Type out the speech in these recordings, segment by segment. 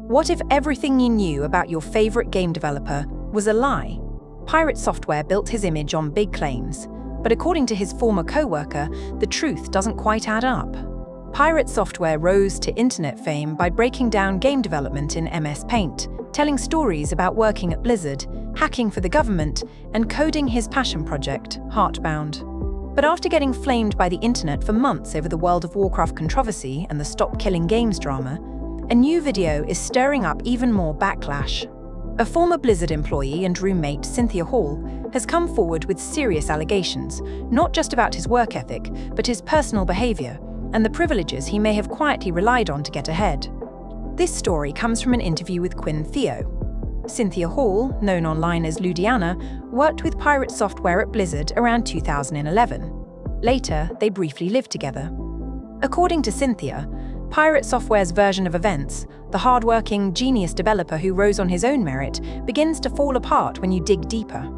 What if everything you knew about your favorite game developer was a lie? Pirate Software built his image on big claims, but according to his former coworker, the truth doesn't quite add up. Pirate Software rose to internet fame by breaking down game development in MS Paint, telling stories about working at Blizzard, hacking for the government, and coding his passion project, Heartbound. But after getting flamed by the internet for months over the World of Warcraft controversy and the Stop Killing Games drama, a new video is stirring up even more backlash. A former Blizzard employee and roommate, Cynthia Hall, has come forward with serious allegations, not just about his work ethic, but his personal behavior and the privileges he may have quietly relied on to get ahead. This story comes from an interview with Quinn Theo. Cynthia Hall, known online as Ludiana, worked with Pirate Software at Blizzard around 2011. Later, they briefly lived together. According to Cynthia, Pirate Software's version of events, the hard-working, genius developer who rose on his own merit, begins to fall apart when you dig deeper.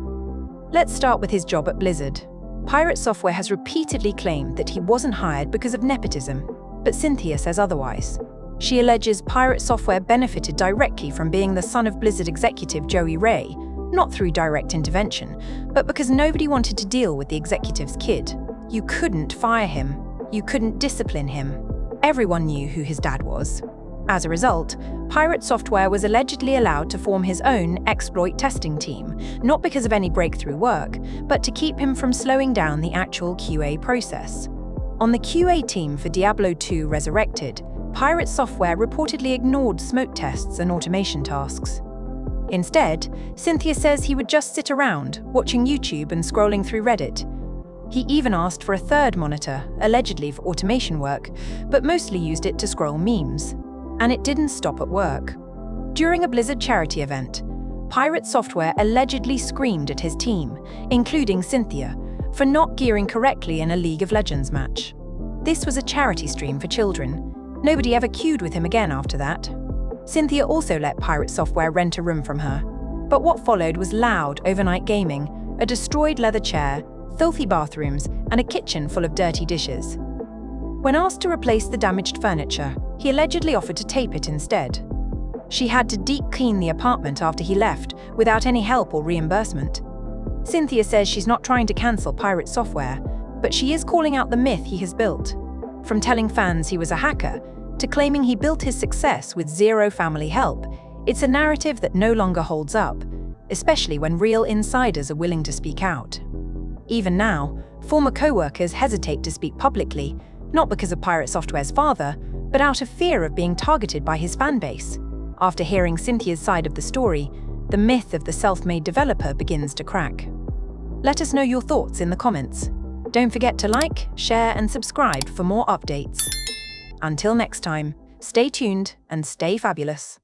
Let's start with his job at Blizzard. Pirate Software has repeatedly claimed that he wasn't hired because of nepotism, but Cynthia says otherwise. She alleges Pirate Software benefited directly from being the son of Blizzard executive Joey Ray, not through direct intervention, but because nobody wanted to deal with the executive's kid. You couldn't fire him. You couldn't discipline him. Everyone knew who his dad was. As a result, Pirate Software was allegedly allowed to form his own exploit testing team, not because of any breakthrough work, but to keep him from slowing down the actual QA process. On the QA team for Diablo 2 Resurrected, Pirate Software reportedly ignored smoke tests and automation tasks. Instead, Cynthia says he would just sit around, watching YouTube and scrolling through Reddit. He even asked for a third monitor, allegedly for automation work, but mostly used it to scroll memes. And it didn't stop at work. During a Blizzard charity event, Pirate Software allegedly screamed at his team, including Cynthia, for not gearing correctly in a League of Legends match. This was a charity stream for children. Nobody ever queued with him again after that. Cynthia also let Pirate Software rent a room from her. But what followed was loud overnight gaming, a destroyed leather chair, filthy bathrooms, and a kitchen full of dirty dishes. When asked to replace the damaged furniture, he allegedly offered to tape it instead. She had to deep clean the apartment after he left, without any help or reimbursement. Cynthia says she's not trying to cancel Pirate Software, but she is calling out the myth he has built. From telling fans he was a hacker, to claiming he built his success with zero family help, it's a narrative that no longer holds up, especially when real insiders are willing to speak out. Even now, former coworkers hesitate to speak publicly, not because of Pirate Software's father, but out of fear of being targeted by his fanbase. After hearing Cynthia's side of the story, the myth of the self-made developer begins to crack. Let us know your thoughts in the comments. Don't forget to like, share, and subscribe for more updates. Until next time, stay tuned and stay fabulous.